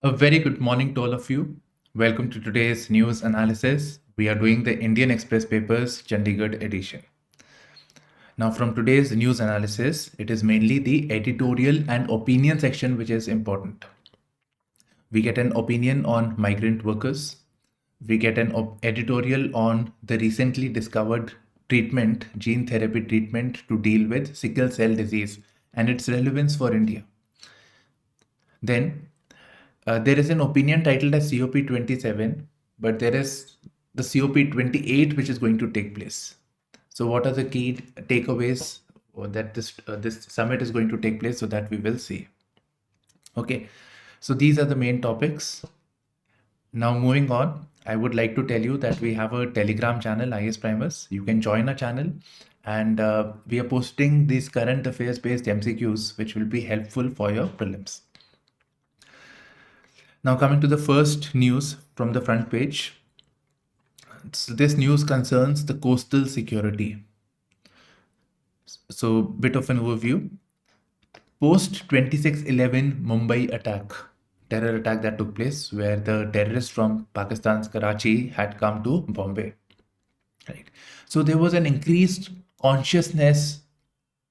A very good morning to all of you. Welcome to today's news analysis. We are doing the Indian Express Papers Chandigarh edition. Now, from today's news analysis, it is mainly the editorial and opinion section which is important. We get an opinion on migrant workers. We get an editorial on the recently discovered treatment, gene therapy treatment to deal with sickle cell disease and its relevance for India. Then there is an opinion titled as COP 27, but there is the COP 28 which is going to take place. So, what are the key takeaways that this summit is going to take place? So that we will see. Okay, so these are the main topics. Now, moving on, I would like to tell you that we have a Telegram channel, IS Primers. You can join our channel, and we are posting these current affairs based MCQs, which will be helpful for your prelims. Now, coming to the first news from the front page. So this news concerns the coastal security. So, bit of an overview. Post 26/11 Mumbai attack, terror attack that took place, where the terrorists from Pakistan's Karachi had come to Bombay. Right. So there was an increased consciousness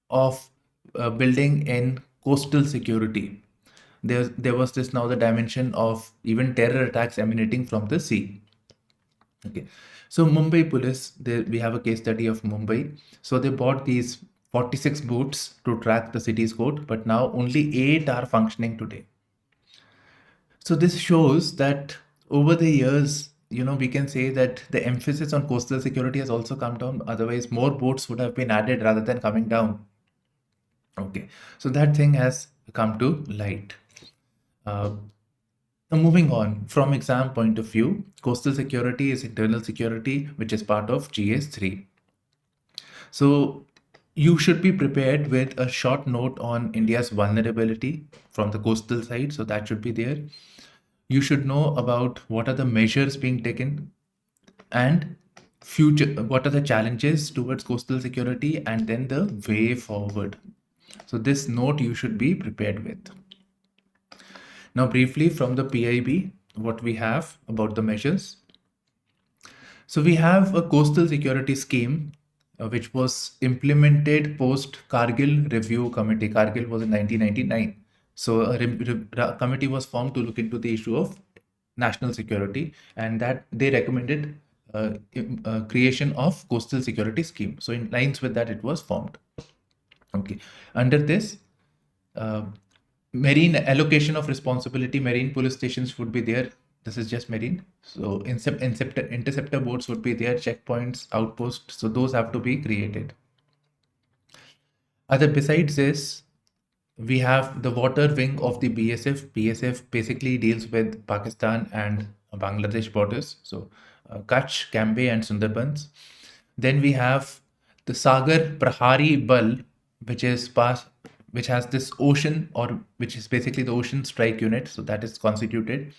of building in coastal security. There was this now the dimension of even terror attacks emanating from the sea. Okay, so Mumbai police, we have a case study of Mumbai. So they bought these 46 boats to track the city's code, but now only 8 are functioning today. So this shows that over the years, we can say that the emphasis on coastal security has also come down. Otherwise, more boats would have been added rather than coming down. Okay, so that thing has come to light. Now moving on, from exam point of view, coastal security is internal security, which is part of GS3. So you should be prepared with a short note on India's vulnerability from the coastal side. So that should be there. You should know about what are the measures being taken and what are the challenges towards coastal security, and then the way forward. So this note you should be prepared with. Now, briefly from the PIB, what we have about the measures. So we have a coastal security scheme which was implemented post Kargil Review Committee. Kargil was in 1999. So a committee was formed to look into the issue of national security, and that they recommended creation of coastal security scheme. So in lines with that, it was formed. Okay, under this, marine allocation of responsibility, marine police stations would be there. This is just marine. So interceptor boats would be there, checkpoints, outposts. So those have to be created. Besides this, we have the water wing of the BSF. BSF basically deals with Pakistan and Bangladesh borders. So Kutch, Cambay, and Sundarbans. Then we have the Sagar Prahari Bal, which has this ocean, or which is basically the ocean strike unit. So that is constituted.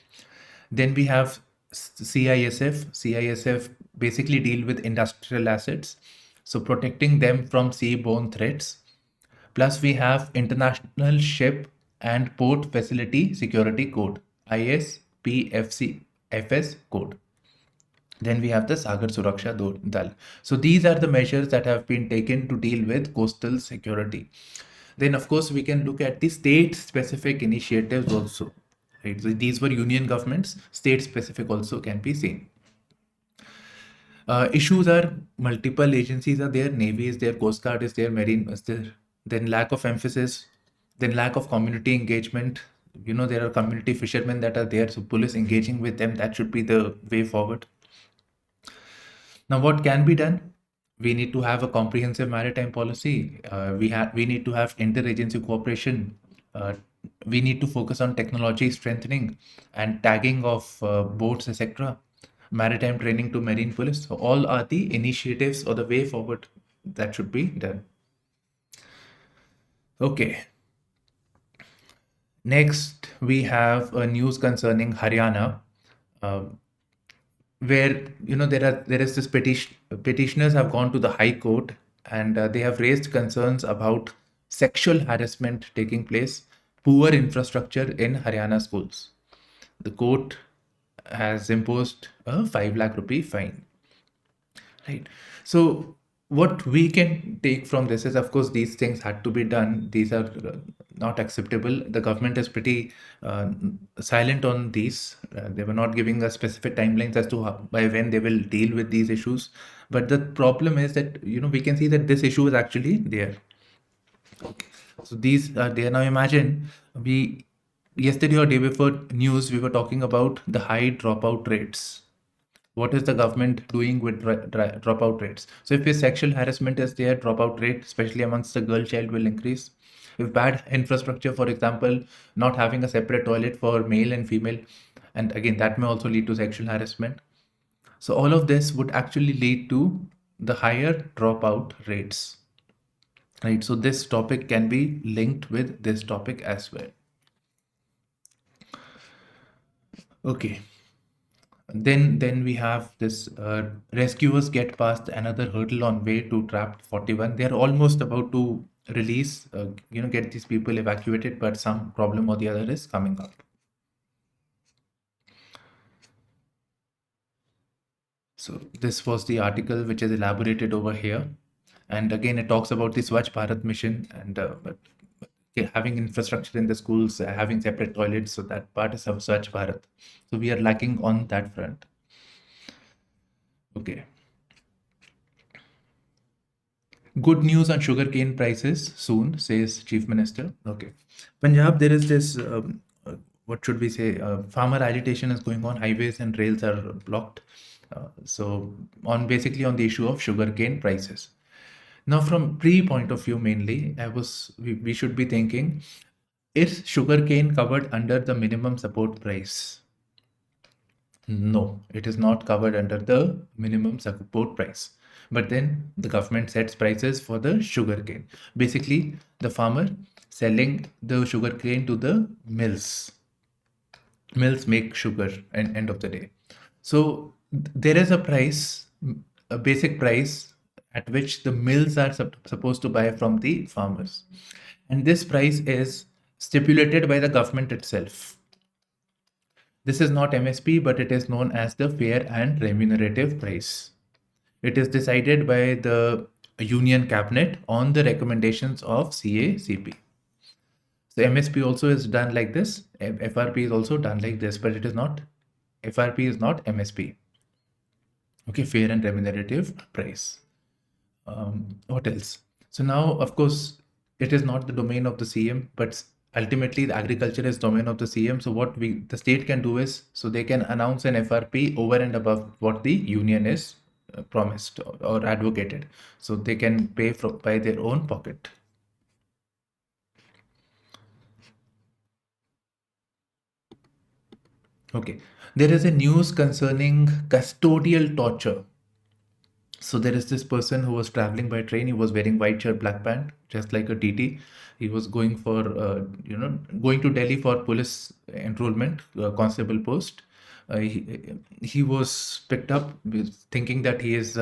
Then we have CISF. CISF basically deal with industrial assets, so protecting them from seaborne threats. Plus we have International Ship and Port Facility Security Code, ISPFS code. Then we have the Sagar Suraksha Dal. So these are the measures that have been taken to deal with coastal security. Then of course we can look at the state specific initiatives also. Right? So these were union governments, state specific also can be seen. Issues are multiple agencies are there, Navy is there, Coast Guard is there, Marine is there. Then lack of emphasis, then lack of community engagement. There are community fishermen that are there, so police engaging with them, that should be the way forward. Now, what can be done? We need to have a comprehensive maritime policy. We need to have interagency cooperation. We need to focus on technology strengthening and tagging of boats, etc. Maritime training to marine police. So all are the initiatives or the way forward that should be done. Okay. Next, we have a news concerning Haryana, where there is this petitioners have gone to the High Court, and they have raised concerns about sexual harassment taking place, poor infrastructure in Haryana schools. the court has imposed a 5 lakh rupee fine. Right. So what we can take from this is, of course, these things had to be done. These are not acceptable. The government is pretty silent on these. They were not giving us specific timelines as to by when they will deal with these issues. But the problem is that, we can see that this issue is actually there. Okay. So these are there. Now imagine yesterday or day before news, we were talking about the high dropout rates. What is the government doing with dropout rates? So if sexual harassment is there, dropout rate, especially amongst the girl child, will increase. If bad infrastructure, for example, not having a separate toilet for male and female, and again, that may also lead to sexual harassment. So all of this would actually lead to the higher dropout rates. Right. So this topic can be linked with this topic as well. Okay. Then we have this rescuers get past another hurdle on way to trapped 41. They're almost about to release, get these people evacuated, but some problem or the other is coming up. So this was the article which is elaborated over here. And again, it talks about the Swachh Bharat mission and having infrastructure in the schools, having separate toilets. So that part is of Swachh Bharat. So we are lacking on that front. Okay. Good news on sugarcane prices soon, says Chief Minister. Okay. Punjab, there is this, what should we say, farmer agitation is going on, highways and rails are blocked. So basically on the issue of sugarcane prices. Now, from point of view mainly, we should be thinking, is sugarcane covered under the minimum support price? No, it is not covered under the minimum support price. But then the government sets prices for the sugarcane. Basically, the farmer selling the sugarcane to the mills. Mills make sugar at end of the day. So there is a price, a basic price at which the mills are supposed to buy from the farmers. And this price is stipulated by the government itself. This is not MSP, but it is known as the fair and remunerative price. It is decided by the Union Cabinet on the recommendations of CACP. So MSP also is done like this. FRP is also done like this, but it is not. FRP is not MSP. Okay, fair and remunerative price. What else? So now, of course, it is not the domain of the CM, but ultimately the agriculture is domain of the CM. So what the state can do is, so they can announce an FRP over and above what the union is promised or advocated. So they can pay by their own pocket. Okay, there is a news concerning custodial torture. So there is this person who was traveling by train. He was wearing white shirt, black pant, just like a TT. He was going for, going to Delhi for police enrollment, constable post. He was picked up thinking that he is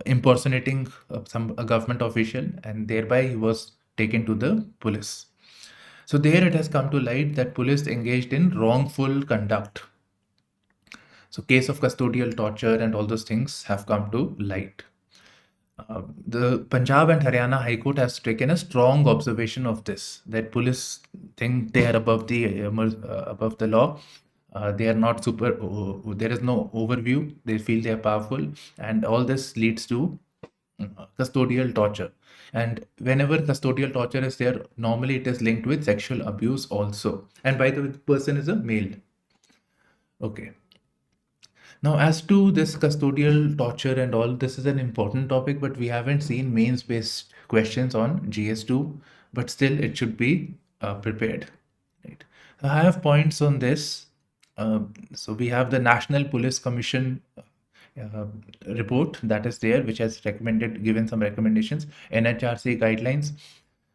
impersonating a government official, and thereby he was taken to the police. So there it has come to light that police engaged in wrongful conduct. So case of custodial torture and all those things have come to light. The Punjab and Haryana High Court has taken a strong observation of this, that police think they are above the law. They are not there is no overview. They feel they are powerful, and all this leads to custodial torture. And whenever custodial torture is there, normally it is linked with sexual abuse also. And by the way, the person is a male. Okay. Now, as to this custodial torture and all, this is an important topic, but we haven't seen mains-based questions on GS2, but still it should be prepared. Right. I have points on this. So we have the National Police Commission report that is there, which has given some recommendations, NHRC guidelines,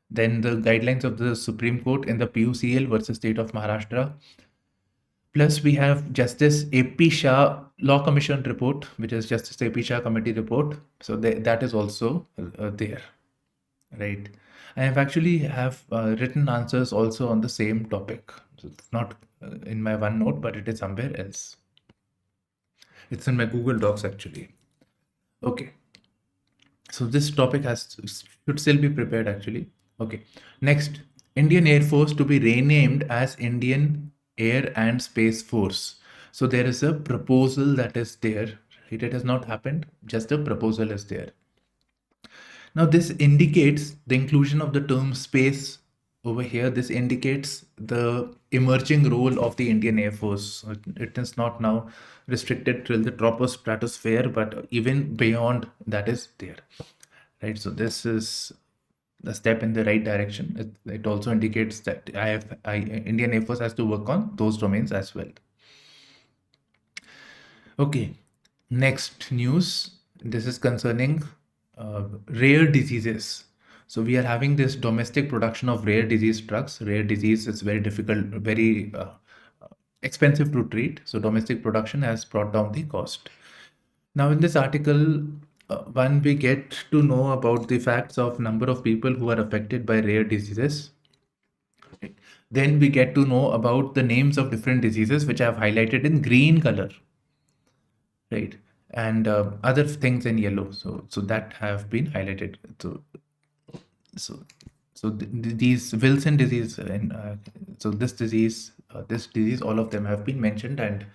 then the guidelines of the Supreme Court in the PUCL versus State of Maharashtra. Plus, we have Justice A.P. Shah Law Commission report, which is Justice A.P. Shah Committee report. So that is also there, right? I have actually written answers also on the same topic. So it's not in my OneNote, but it is somewhere else. It's in my Google Docs actually. Okay. So this topic should still be prepared actually. Okay. Next, Indian Air Force to be renamed as Indian Air and Space Force. So there is a proposal that is there. It has not happened. Just a proposal is there. Now this indicates the inclusion of the term space over here. This indicates the emerging role of the Indian Air Force. So it is not now restricted till the troposphere, but even beyond that is there. Right. So this is a step in the right direction. It also indicates that Indian Air Force has to work on those domains as well. Okay. Next news. This is concerning rare diseases. So we are having this domestic production of rare disease drugs. Rare disease is very difficult, very expensive to treat. So domestic production has brought down the cost. Now in this article, one we get to know about the facts of number of people who are affected by rare diseases. Then we get to know about the names of different diseases, which I have highlighted in green color, right? And other things in yellow. So that have been highlighted. So these Wilson disease and so this disease, all of them have been mentioned and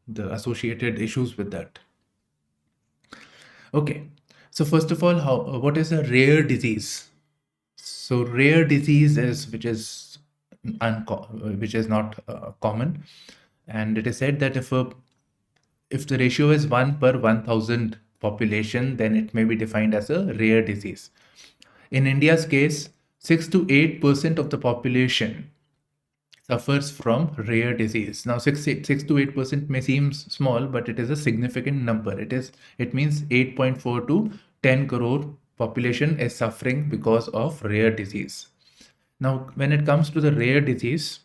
the associated issues with that. Okay, so first of all, what is a rare disease? So rare disease is which is not common, and it is said that if the ratio is 1 per 1,000 population, then it may be defined as a rare disease. In India's case, 6 to 8% of the population suffers from rare disease. Now, 6 to 8% may seem small, but it is a significant number. It means 8.4 to 10 crore population is suffering because of rare disease. Now, when it comes to the rare disease,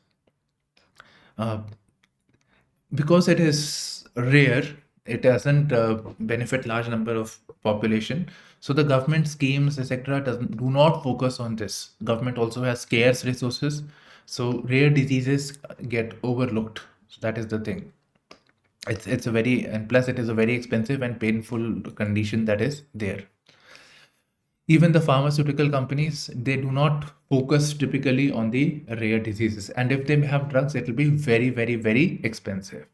because it is rare, it doesn't benefit large number of population. So the government schemes, etc., do not focus on this. Government also has scarce resources, so rare diseases get overlooked. So that is the thing. It's a very, and plus it is a very expensive and painful condition that is there. Even the pharmaceutical companies, they do not focus typically on the rare diseases, and if they have drugs, it will be very, very, very expensive.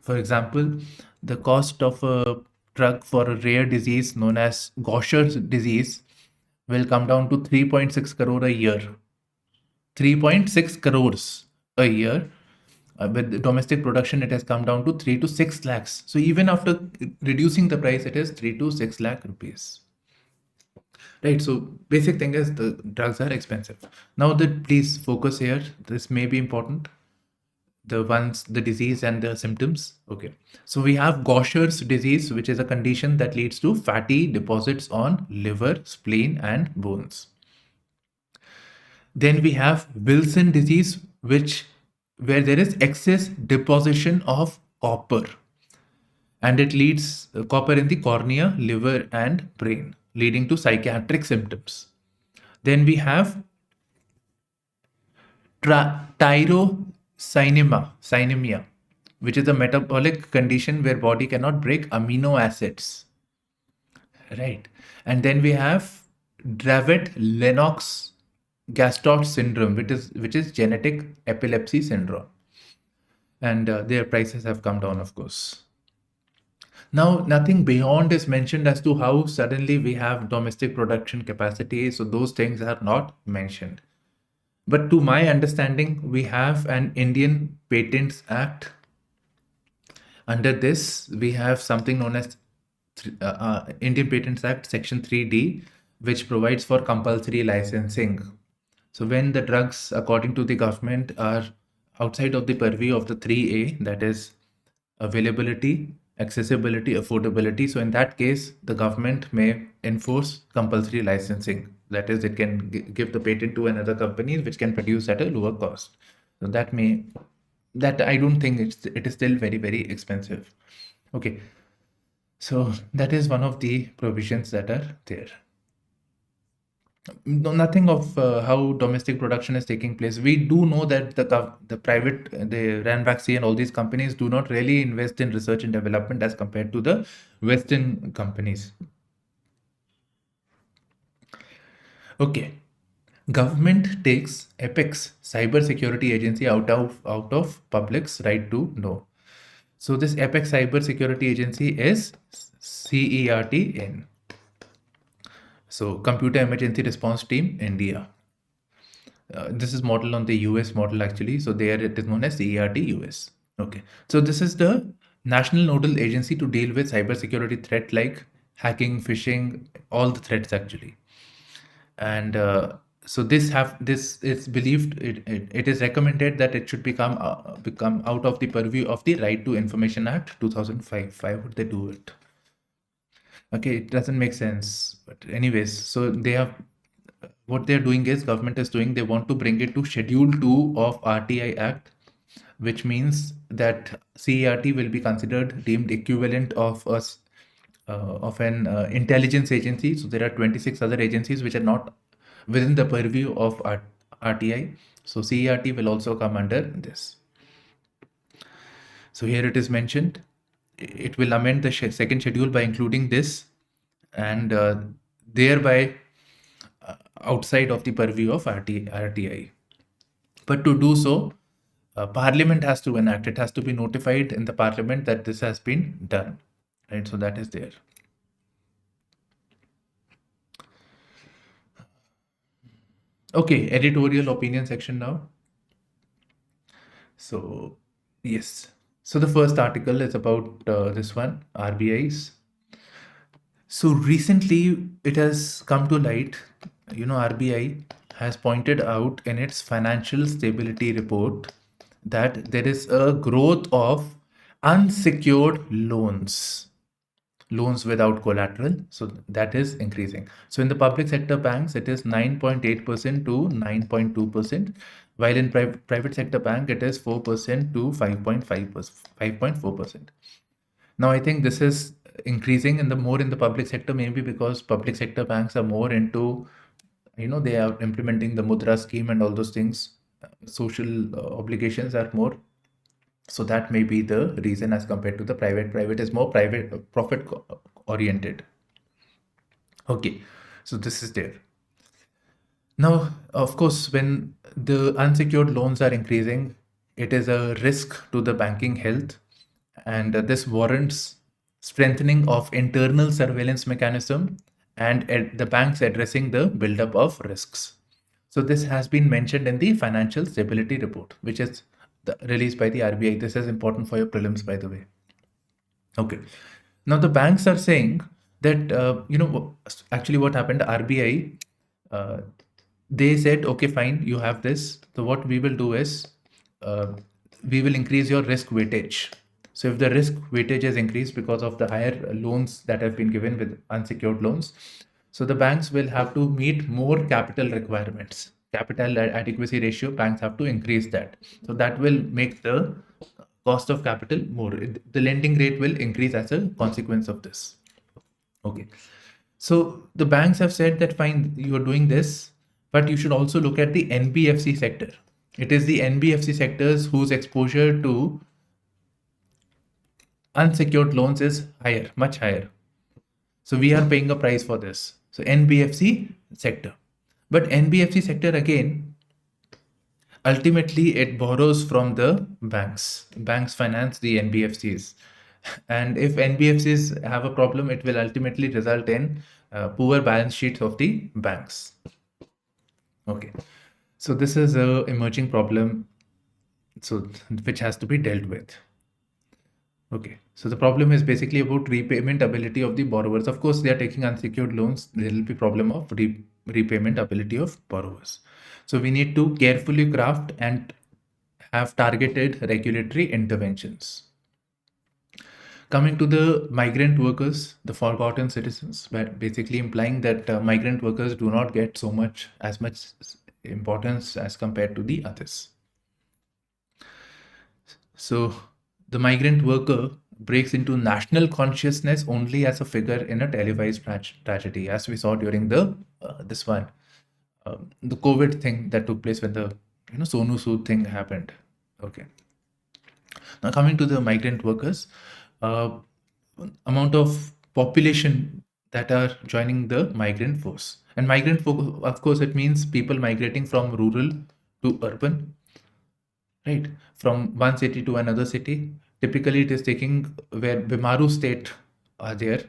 For example, the cost of a drug for a rare disease known as Gaucher's disease will come down to 3.6 crore a year. 3.6 crores a year. With domestic production, it has come down to 3 to 6 lakhs. So even after reducing the price, it is 3 to 6 lakh rupees. Right. So basic thing is the drugs are expensive. Now please focus here. This may be important. The disease and the symptoms. Okay. So we have Gaucher's disease, which is a condition that leads to fatty deposits on liver, spleen, and bones. Then we have Wilson disease, where there is excess deposition of copper, and it leads copper in the cornea, liver, and brain, leading to psychiatric symptoms. Then we have tyrosinema, which is a metabolic condition where body cannot break amino acids. Right. And then we have Dravet-Lennox Gastaut syndrome, which is genetic epilepsy syndrome. And their prices have come down, of course. Now, nothing beyond is mentioned as to how suddenly we have domestic production capacity. So those things are not mentioned. But to my understanding, we have an Indian Patents Act. Under this, we have something known as Indian Patents Act Section 3D, which provides for compulsory licensing. So when the drugs, according to the government, are outside of the purview of the 3A, that is availability, accessibility, affordability. So in that case, the government may enforce compulsory licensing. That is, it can give the patent to another company which can produce at a lower cost. So that I don't think it is still very, very expensive. Okay. So that is one of the provisions that are there. No, nothing of how domestic production is taking place. We do know that the private, the Ranbaxy and all these companies do not really invest in research and development as compared to the Western companies. Okay, government takes Apex Cyber Security Agency out of public's right to know. So this Apex Cyber Security Agency is CERT-In. So Computer Emergency Response Team India. This is modeled on the US model actually. So there it is known as CERT US. Okay. So this is the national nodal agency to deal with cybersecurity threat like hacking, phishing, all the threats actually. And so this is believed it is recommended that it should become out of the purview of the Right to Information Act 2005. Why would they do it? Okay, it doesn't make sense. But anyways, so they have what they're doing is government is doing they want to bring it to Schedule 2 of RTI Act, which means that CERT will be considered deemed equivalent of us of an intelligence agency. So there are 26 other agencies which are not within the purview of RTI. So CERT will also come under this. So here it is mentioned. It will amend the second schedule by including this and thereby outside of the purview of RTI. But to do so, Parliament has to enact. It has to be notified in the Parliament that this has been done. Right, so that is there. Okay, editorial opinion section now. So, yes. So the first article is about this one, RBI's. So recently it has come to light, RBI has pointed out in its financial stability report that there is a growth of unsecured loans without collateral. So that is increasing. So in the public sector banks, it is 9.8% to 9.2%, while in private sector bank, it is 4% to 5.5%, 5.4%. Now, I think this is increasing in the public sector, maybe because public sector banks are more into, they are implementing the Mudra scheme and all those things. Social obligations are more. So that may be the reason as compared to the private. Private is more private profit oriented. Okay, so this is there. Now, of course, when the unsecured loans are increasing, it is a risk to the banking health, and this warrants strengthening of internal surveillance mechanism and the banks addressing the buildup of risks. So this has been mentioned in the financial stability report, which is released by the RBI. This is important for your prelims, by the way. Okay. Now the banks are saying that actually what happened, RBI, they said, okay, fine, you have this. So what we will do is we will increase your risk weightage. So if the risk weightage is increased because of the higher loans that have been given with unsecured loans, so the banks will have to meet more capital requirements. Capital adequacy ratio, banks have to increase that. So that will make the cost of capital more. The lending rate will increase as a consequence of this. Okay. So the banks have said that fine, you're doing this, but you should also look at the NBFC sector. It is the NBFC sectors whose exposure to unsecured loans is higher, much higher. So we are paying a price for this. So NBFC sector. But NBFC sector again, ultimately it borrows from the banks. Banks finance the NBFCs. And if NBFCs have a problem, it will ultimately result in poor balance sheets of the banks. Okay. So this is a emerging problem, so which has to be dealt with. Okay, so the problem is basically about repayment ability of the borrowers. Of course, they are taking unsecured loans. There will be problem of repayment ability of borrowers. So we need to carefully craft and have targeted regulatory interventions. Coming to the migrant workers, the forgotten citizens, but basically implying that migrant workers do not get as much importance as compared to the others. So the migrant worker breaks into national consciousness only as a figure in a televised tragedy, as we saw during the this one, the COVID thing that took place when the Sonu Sood thing happened. Okay. Now coming to the migrant workers, uh, amount of population that are joining the migrant force. And migrant force, of course, it means people migrating from rural to urban, right? From one city to another city. Typically, it is taking where Bimaru state are there,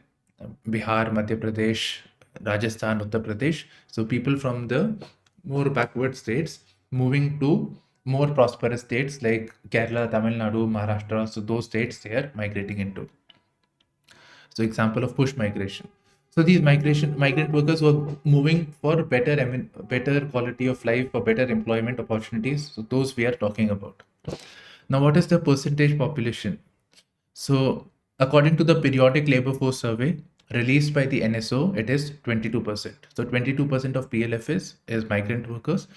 Bihar, Madhya Pradesh, Rajasthan, Uttar Pradesh. So people from the more backward states moving to more prosperous states like Kerala, Tamil Nadu, Maharashtra. So those states they are migrating into. So example of push migration. So these migrant workers were moving for better quality of life, for better employment opportunities. So those we are talking about. Now, what is the percentage population? So according to the periodic labor force survey released by the NSO, it is 22%. So 22% of PLF is migrant workers,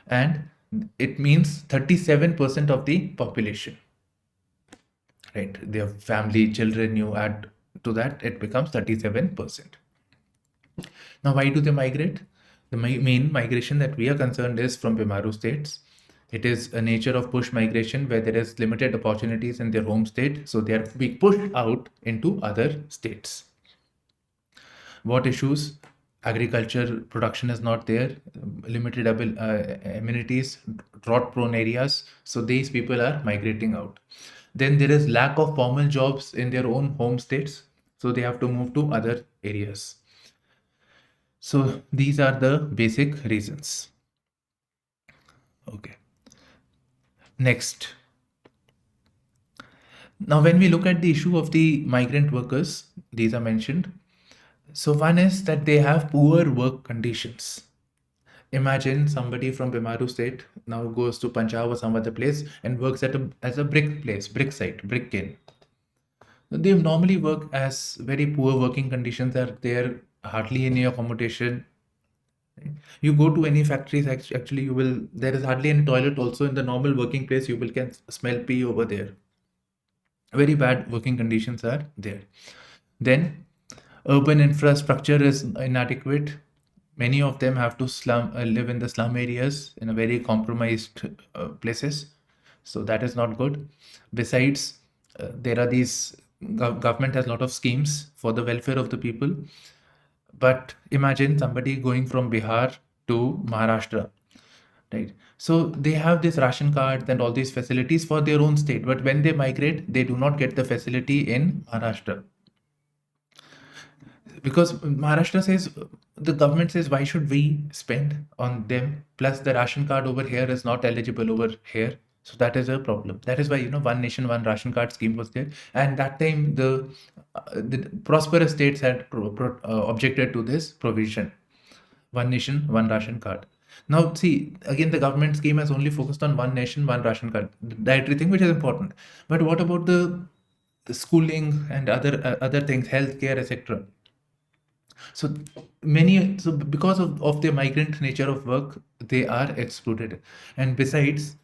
and it means 37% of the population. Right, their family, children, you add to that, it becomes 37%. Now, why do they migrate? The main migration that we are concerned is from Bimaru states. It is a nature of push migration where there is limited opportunities in their home state, so they are being pushed out into other states. What issues? Agriculture production is not there, limited amenities, drought prone areas, so these people are migrating out. Then there is lack of formal jobs in their own home states, so they have to move to other areas. So these are the basic reasons. Okay. Next. Now, when we look at the issue of the migrant workers, these are mentioned. So one is that they have poor work conditions. Imagine somebody from Bimaru state now goes to Punjab or some other place and works as a brick place, brick site, brick kiln. They normally work as very poor working conditions are there, hardly any accommodation. You go to any factories, actually you will, there is hardly any toilet also in the normal working place, you will can smell pee over there. Very bad working conditions are there. Then urban infrastructure is inadequate. Many of them have to live in the slum areas in a very compromised places. So that is not good. Besides, there are these government has a lot of schemes for the welfare of the people. But imagine somebody going from Bihar to Maharashtra, right? So they have this ration cards and all these facilities for their own state. But when they migrate, they do not get the facility in Maharashtra. Because Maharashtra says, the government says, why should we spend on them? Plus, the ration card over here is not eligible over here. So that is a problem. That is why, one nation, one ration card scheme was there. And that time, the prosperous states had objected to this provision. One nation, one ration card. Now, see, again, the government scheme has only focused on one nation, one ration card, the dietary thing, which is important. But what about the schooling and other things, healthcare, etc.? So because of their migrant nature of work, they are excluded. And besides,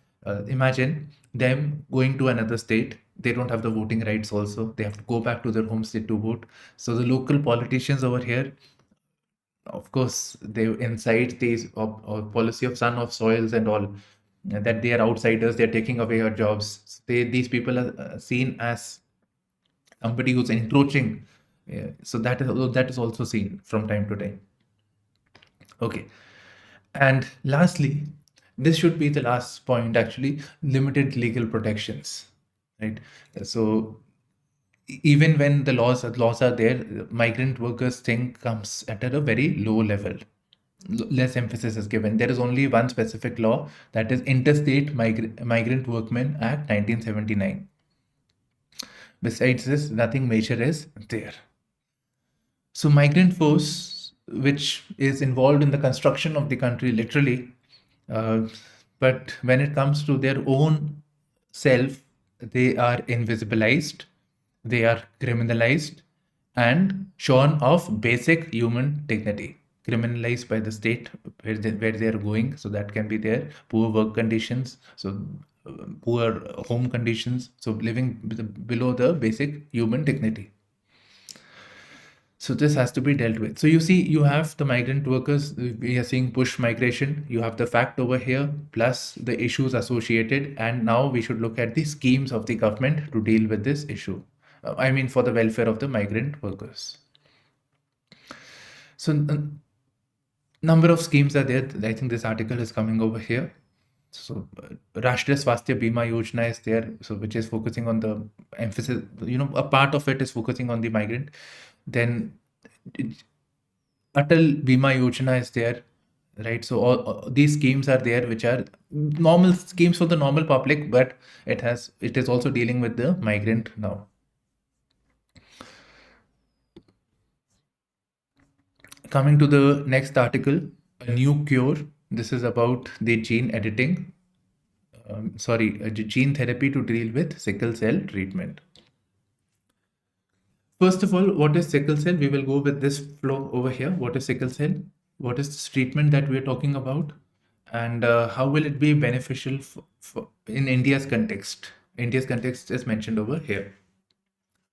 imagine them going to another state. They don't have the voting rights also. They have to go back to their home state to vote. So the local politicians over here, of course, they incite these policy of son of soils and all, that they are outsiders, they're taking away your jobs. These people are seen as somebody who's encroaching. Yeah, so that is also seen from time to time. Okay. And lastly, this should be the last point actually, limited legal protections, right? So even when the laws are there, migrant workers thing comes at a very low level. Less emphasis is given. There is only one specific law, that is Interstate Migrant Workmen Act 1979. Besides this, nothing major is there. So migrant force, which is involved in the construction of the country, literally, but when it comes to their own self, they are invisibilized, they are criminalized, and shorn of basic human dignity. Criminalized by the state where they are going, so that can be their poor work conditions, so poor home conditions, so living below the basic human dignity. So this has to be dealt with. So you see, you have the migrant workers, we are seeing push migration, you have the fact over here, plus the issues associated. And now we should look at the schemes of the government to deal with this issue. I mean, for the welfare of the migrant workers. So number of schemes are there. I think this article is coming over here. So Rashtriya Swasthya Bima Yojana is there, so which is focusing on the emphasis, a part of it is focusing on the migrant. Then Atal Bima Yojana is there, right? So all these schemes are there, which are normal schemes for the normal public, but it is also dealing with the migrant now. Coming to the next article, a new cure. This is about the gene editing. Gene therapy to deal with sickle cell treatment. First of all, what is sickle cell? We will go with this flow over here. What is sickle cell? What is this treatment that we are talking about? And how will it be beneficial in India's context? India's context is mentioned over here.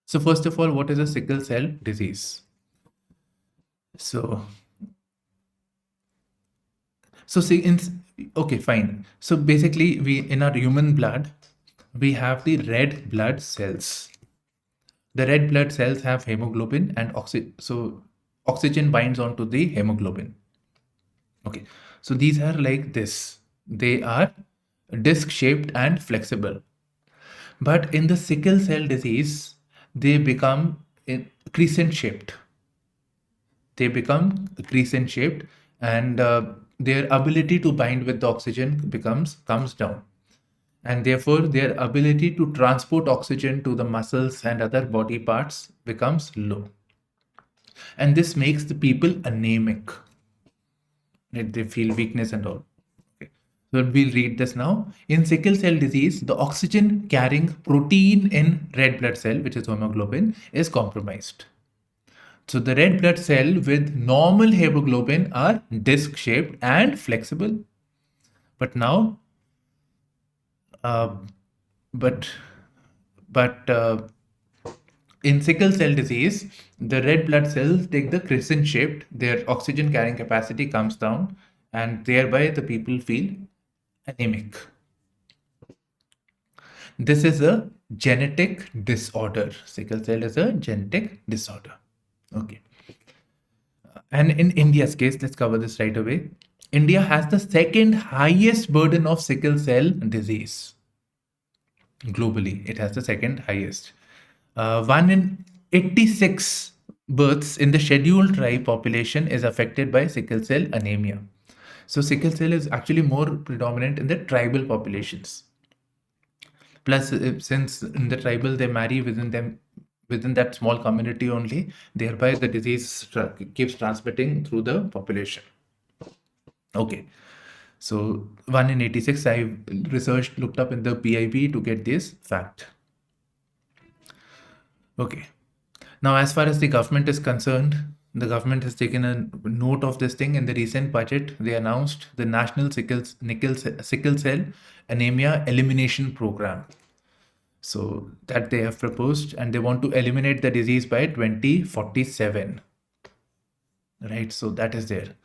So first of all, what is a sickle cell disease? So see, okay, fine. So basically, in our human blood, we have the red blood cells. The red blood cells have hemoglobin and oxygen binds onto the hemoglobin. Okay, so these are like this. They are disc shaped and flexible. But in the sickle cell disease, they become crescent shaped. They become crescent shaped, and their ability to bind with the oxygen comes down, and therefore their ability to transport oxygen to the muscles and other body parts becomes low, and this makes the people anemic. They feel weakness and all. Okay. So we'll read this now. In sickle cell disease, the oxygen carrying protein in red blood cell, which is hemoglobin, is compromised. So the red blood cell with normal hemoglobin are disc shaped and flexible. But now, in sickle cell disease, the red blood cells take the crescent shaped, their oxygen carrying capacity comes down, and thereby the people feel anemic. This is a genetic disorder. Sickle cell is a genetic disorder. Okay. And in India's case, let's cover this right away. India has the second highest burden of sickle cell disease. Globally, it has the second highest. 1 in 86 births in the scheduled tribe population is affected by sickle cell anemia. So sickle cell is actually more predominant in the tribal populations. Plus, since in the tribal they marry within that small community only, thereby the disease keeps transmitting through the population. Okay. So 1 in 86, I looked up in the PIB to get this fact. Okay. Now, as far as the government is concerned, the government has taken a note of this thing. In the recent budget, they announced the National Sickle Cell Anemia Elimination Program. So that they have proposed, and they want to eliminate the disease by 2047. Right, so that is there.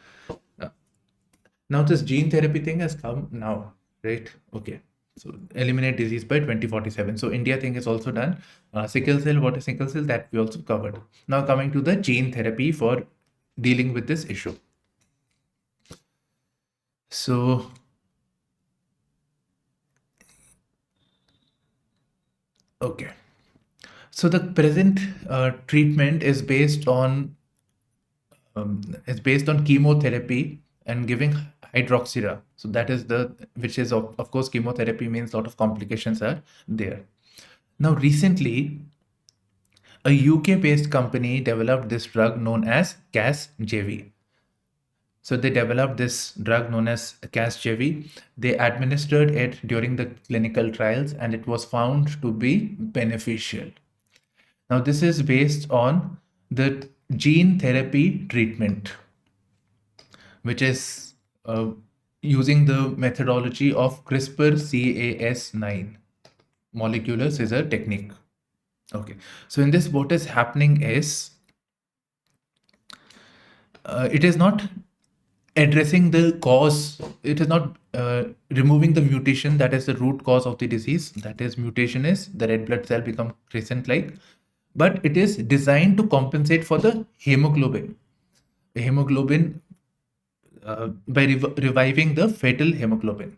Now this gene therapy thing has come now, right? Okay, so eliminate disease by 2047. So India thing is also done. Sickle cell, what is sickle cell? That we also covered. Now coming to the gene therapy for dealing with this issue. So okay, so the present treatment is based on chemotherapy and giving hydroxyra. So that is which is of course chemotherapy means a lot of complications are there. Now recently, a UK-based company developed this drug known as Casgevy. So they developed this drug known as Casgevy. They administered it during the clinical trials, and it was found to be beneficial. Now this is based on the gene therapy treatment, which is using the methodology of CRISPR-Cas9 molecular scissor technique. Okay, so in this, what is happening is it is not addressing the cause. It is not removing the mutation that is the root cause of the disease. That is, mutation is the red blood cell become crescent like, but it is designed to compensate for the hemoglobin. The hemoglobin by reviving the fetal hemoglobin.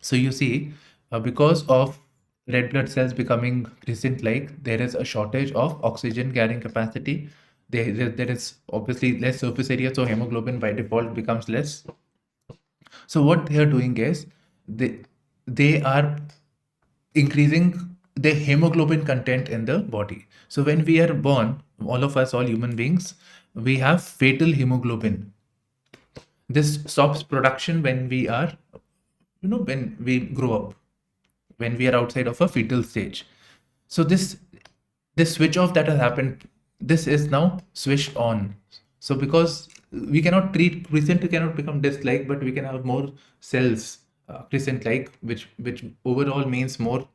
So you see, because of red blood cells becoming crescent like, there is a shortage of oxygen carrying capacity. There is obviously less surface area, so hemoglobin by default becomes less. So what they are doing is they are increasing the hemoglobin content in the body. So when we are born, all of us, all human beings, we have fetal hemoglobin. This stops production when we are, when we grow up, when we are outside of a fetal stage. So this switch off that has happened, this is now switched on. So because we cannot treat crescent, cannot become disc like, but we can have more cells crescent like, which overall means more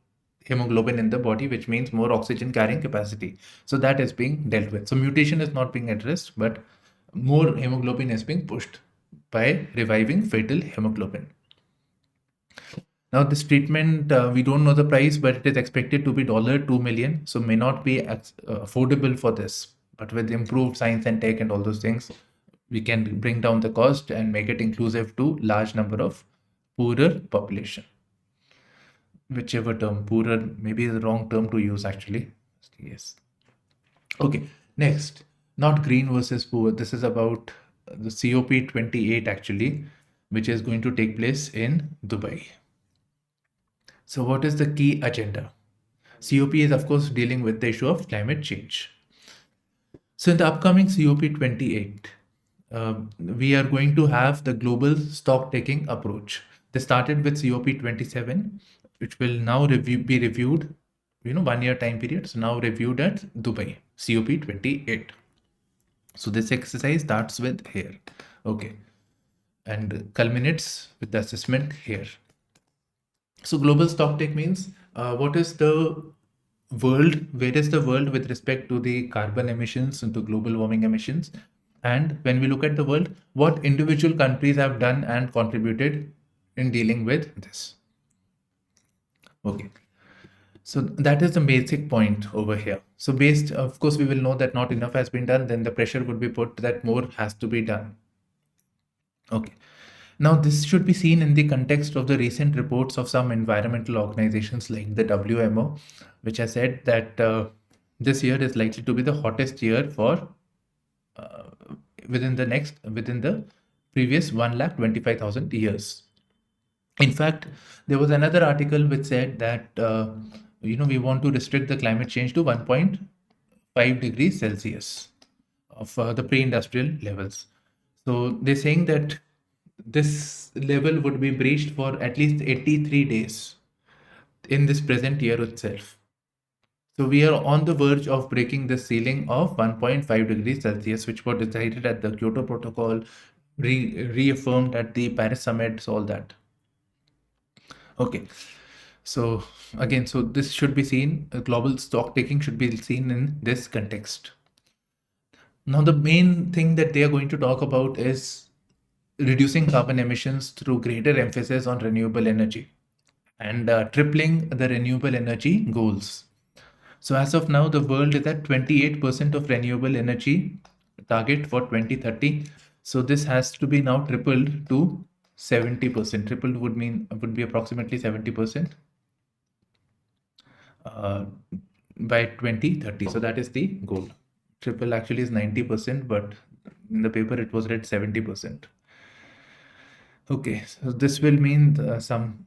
hemoglobin in the body, which means more oxygen carrying capacity. So that is being dealt with. So mutation is not being addressed, but more hemoglobin is being pushed by reviving fetal hemoglobin. Now this treatment, we don't know the price, but it is expected to be $2 million. So may not be affordable for this. But with improved science and tech and all those things, we can bring down the cost and make it inclusive to large number of poorer population. Whichever term, poorer maybe is the wrong term to use actually. Yes. Okay, next, not green versus poor. This is about the COP28 actually, which is going to take place in Dubai. So what is the key agenda? COP is of course dealing with the issue of climate change. So in the upcoming COP28, we are going to have the global stock taking approach. They started with COP27, which will now be reviewed, 1 year time period. So now reviewed at Dubai, COP28. So this exercise starts with here, okay, and culminates with the assessment here. So global stock take means what is the world, where is the world with respect to the carbon emissions and to global warming emissions? And when we look at the world, what individual countries have done and contributed in dealing with this? Okay. So that is the basic point over here. So based, of course, we will know that not enough has been done, then the pressure would be put that more has to be done. Okay. Now, this should be seen in the context of the recent reports of some environmental organizations like the WMO, which has said that this year is likely to be the hottest year for within the previous 1,25,000 years. In fact, there was another article which said that we want to restrict the climate change to 1.5 degrees Celsius of the pre-industrial levels. So they're saying that this level would be breached for at least 83 days in this present year itself. So we are on the verge of breaking the ceiling of 1.5 degrees Celsius, which was decided at the Kyoto Protocol, reaffirmed at the Paris Summit, all that. Okay. So again, so this should be seen, global stock taking should be seen in this context. Now, the main thing that they are going to talk about is reducing carbon emissions through greater emphasis on renewable energy and tripling the renewable energy goals. So as of now, the world is at 28% of renewable energy target for 2030. So this has to be now tripled to 70%. Tripled would be approximately 70% by 2030. So that is the goal. Triple actually is 90%, but in the paper it was read 70%. Okay, so this will mean some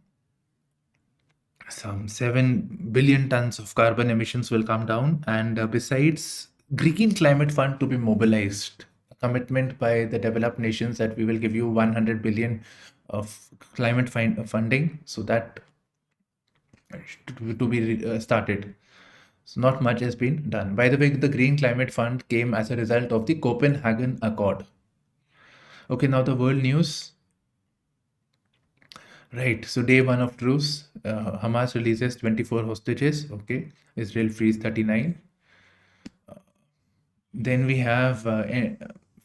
7 billion tons of carbon emissions will come down, and besides, Green Climate Fund to be mobilized, a commitment by the developed nations that we will give you 100 billion of climate funding, so that to be started. So not much has been done. By the way, the Green Climate Fund came as a result of the Copenhagen Accord. Okay, now the world news. Right, so day one of truce, Hamas releases 24 hostages, okay, Israel frees 39. Then we have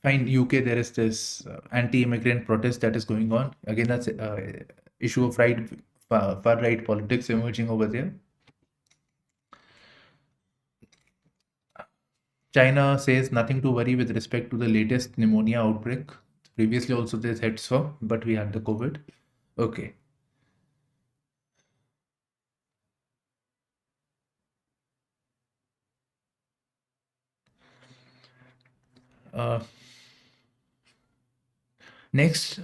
fine, UK, there is this anti-immigrant protest that is going on. Again, that's issue of far right politics emerging over there. China says nothing to worry with respect to the latest pneumonia outbreak. Previously also there's heads for, but we had the COVID. Okay. Uh, Next,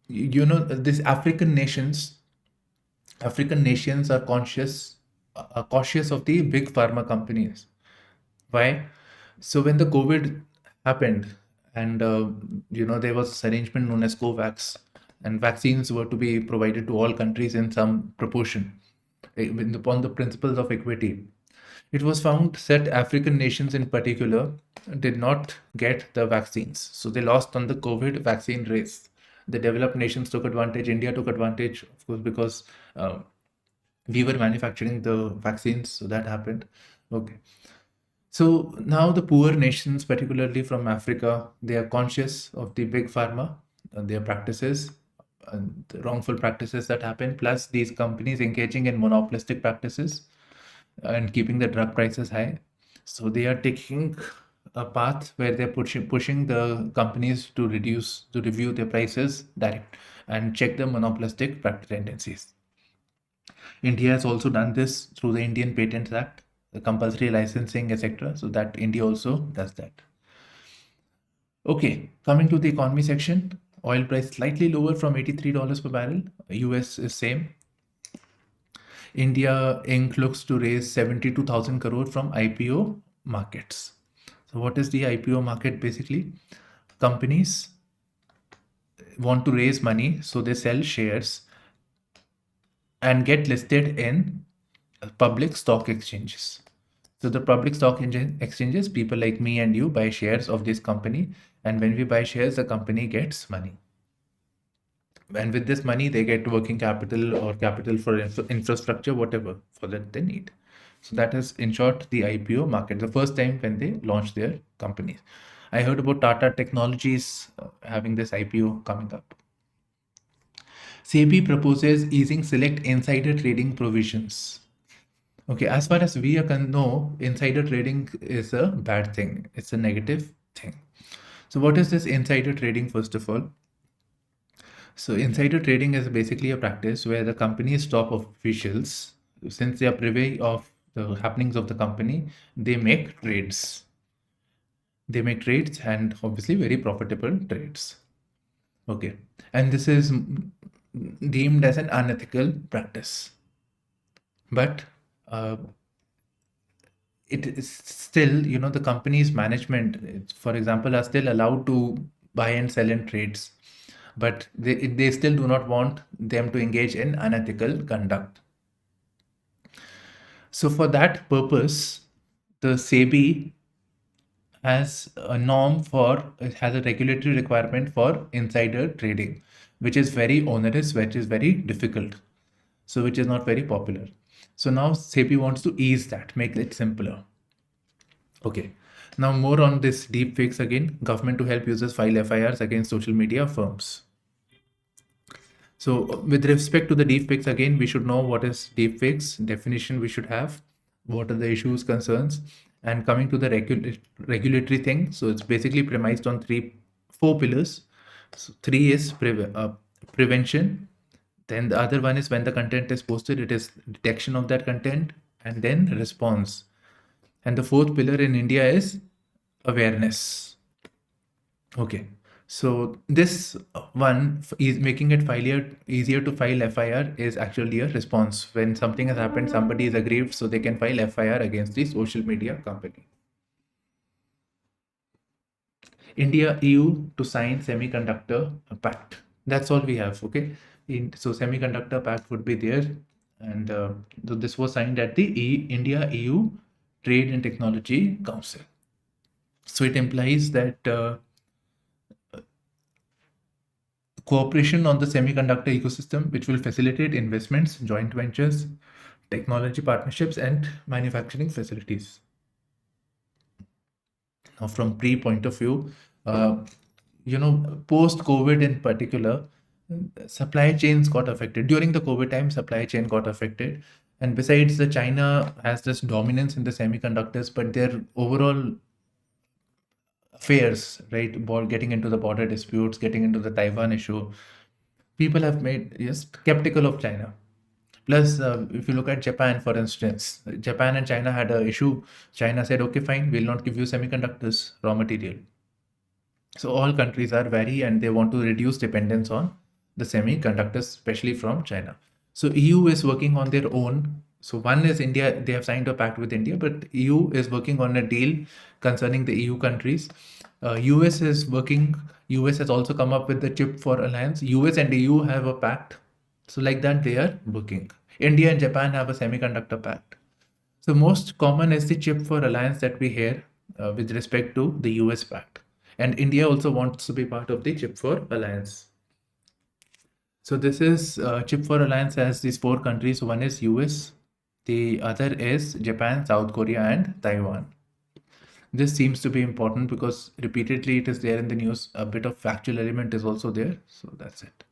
this African nations are cautious of the big pharma companies. Why? So when the COVID happened, and there was this arrangement known as COVAX, and vaccines were to be provided to all countries in some proportion, upon the principles of equity. It was found that African nations in particular did not get the vaccines. So they lost on the COVID vaccine race. The developed nations took advantage. India took advantage, of course, because we were manufacturing the vaccines. So that happened. Okay. So now the poor nations, particularly from Africa, they are conscious of the big pharma and their practices and the wrongful practices that happen, plus these companies engaging in monopolistic practices and keeping the drug prices high. So they are taking a path where they're pushing the companies to review their prices direct and check the monopolistic practice tendencies. India has also done this through the Indian Patents Act, the compulsory licensing, etc. So that India also does that. Okay, coming to the economy section, oil price slightly lower from $83 per barrel. US is same. India Inc. looks to raise 72,000 crore from IPO markets. So what is the IPO market basically? Companies want to raise money, so they sell shares and get listed in public stock exchanges. So the public stock exchanges, people like me and you buy shares of this company, and when we buy shares, the company gets money. And with this money, they get working capital or capital for infrastructure, whatever for that they need. So that is, in short, the IPO market. The first time when they launched their companies. I heard about Tata Technologies having this IPO coming up. SEBI proposes easing select insider trading provisions. Okay, as far as we know, insider trading is a bad thing. It's a negative thing. So what is this insider trading, first of all? So insider trading is basically a practice where the company's top officials, since they are privy of the happenings of the company, they make trades. They make trades, and obviously very profitable trades. Okay. And this is deemed as an unethical practice. But it is still, the company's management, for example, are still allowed to buy and sell in trades, but they still do not want them to engage in unethical conduct. So for that purpose, the SEBI has a regulatory requirement for insider trading, which is very onerous, which is very difficult, so which is not very popular. So now SEBI wants to ease that, make it simpler. Okay. Now more on this deepfakes again. Government to help users file FIRs against social media firms. So with respect to the deepfakes, again, we should know what is deepfakes, definition we should have, what are the issues, concerns, and coming to the regulatory thing. So it's basically premised on four pillars. So three is prevention. Then the other one is when the content is posted, it is detection of that content, and then response. And the fourth pillar in India is awareness. Okay. So this one is making it easier to file FIR is actually a response. When something has happened, somebody is aggrieved, so they can file FIR against the social media company. India, EU to sign Semiconductor Pact. That's all we have. Okay. So Semiconductor Pact would be there, and so this was signed at the India EU Trade and Technology Council. So it implies that cooperation on the semiconductor ecosystem, which will facilitate investments, joint ventures, technology partnerships, and manufacturing facilities. Now, from PRE point of view, uh, post COVID in particular, supply chains got affected. During the COVID time, supply chain got affected. And besides, the China has this dominance in the semiconductors, but their overall affairs, right, getting into the border disputes, getting into the Taiwan issue, people have made skeptical of China. Plus, if you look at Japan, for instance, Japan and China had an issue. China said, okay, fine, we'll not give you semiconductors, raw material. So all countries are wary and they want to reduce dependence on the semiconductors, especially from China. So EU is working on their own. So one is India, they have signed a pact with India, but EU is working on a deal concerning the EU countries. US is working, US has also come up with the Chip for Alliance. US and EU have a pact. So like that, they are working. India and Japan have a semiconductor pact. So most common is the Chip for Alliance that we hear with respect to the US pact. And India also wants to be part of the Chip for Alliance. So this is Chip for Alliance has these 4 countries. One is US, the other is Japan, South Korea, and Taiwan. This seems to be important because repeatedly it is there in the news. A bit of factual element is also there. So that's it.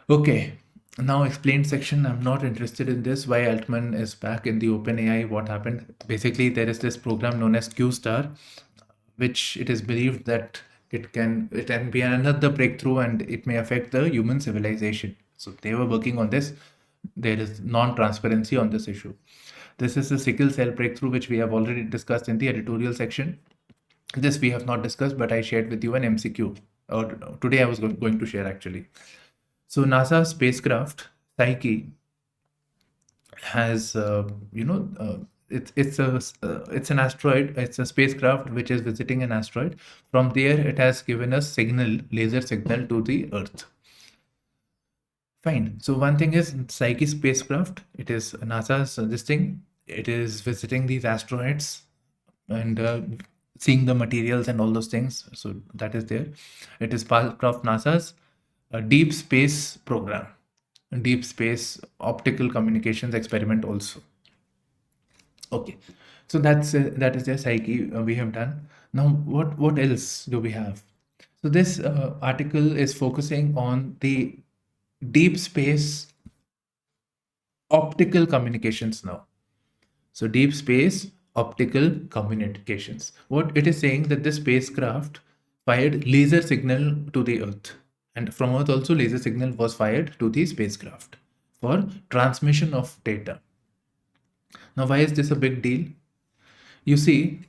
Okay. Now explained section. I'm not interested in this. Why Altman is back in the OpenAI. What happened? Basically, there is this program known as Q-Star, which it is believed that it can be another breakthrough and it may affect the human civilization. So they were working on this. There is non-transparency on this issue. This is the sickle cell breakthrough, which we have already discussed in the editorial section. This we have not discussed, but I shared with you an MCQ, or today I was going to share actually. So NASA spacecraft Psyche has, it's an asteroid. It's a spacecraft which is visiting an asteroid. From there, it has given a signal, laser signal to the Earth. Fine. So one thing is Psyche spacecraft. It is NASA's this thing. It is visiting these asteroids and seeing the materials and all those things. So that is there. It is part of NASA's deep space program, deep space optical communications experiment also. Okay, so that is their Psyche we have done. Now, what else do we have? So this article is focusing on the deep space optical communications now. So deep space optical communications. What it is saying that the spacecraft fired laser signal to the Earth, and from Earth also laser signal was fired to the spacecraft for transmission of data. Now, why is this a big deal? You see,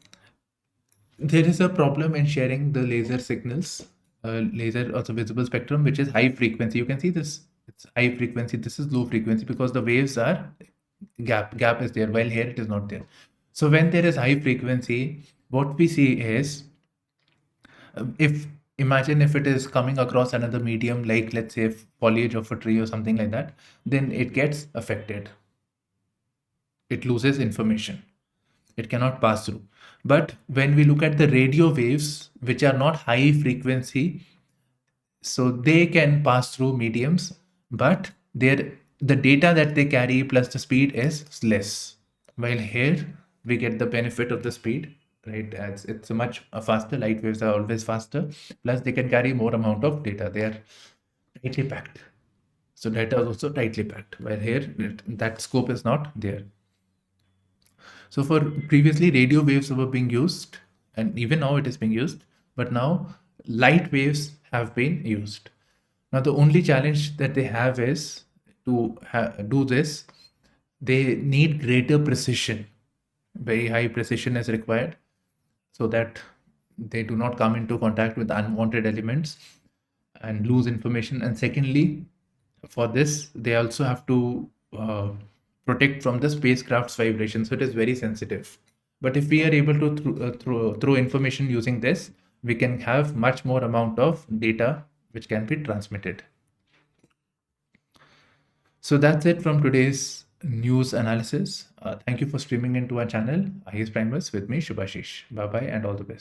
there is a problem in sharing the laser signals, laser also visible spectrum, which is high frequency. You can see this, it's high frequency. This is low frequency because the waves are gap is there, while here it is not there. So when there is high frequency, what we see is, imagine if it is coming across another medium, like let's say foliage of a tree or something like that, then it gets affected. It loses information. It cannot pass through. But when we look at the radio waves, which are not high frequency, so they can pass through mediums, but the data that they carry plus the speed is less. While here we get the benefit of the speed, right? As it's a much faster. Light waves are always faster. Plus they can carry more amount of data. They are tightly packed. So data is also tightly packed. While here that scope is not there. So for previously radio waves were being used, and even now it is being used, but now light waves have been used. Now the only challenge that they have is to do this, they need greater precision. Very high precision is required so that they do not come into contact with unwanted elements and lose information. And secondly, for this, they also have to protect from the spacecraft's vibration. So it is very sensitive. But if we are able to throw information using this, we can have much more amount of data which can be transmitted. So that's it from today's news analysis. Thank you for streaming into our channel, IAS Primers, with me, Shubhashish. Bye-bye and all the best.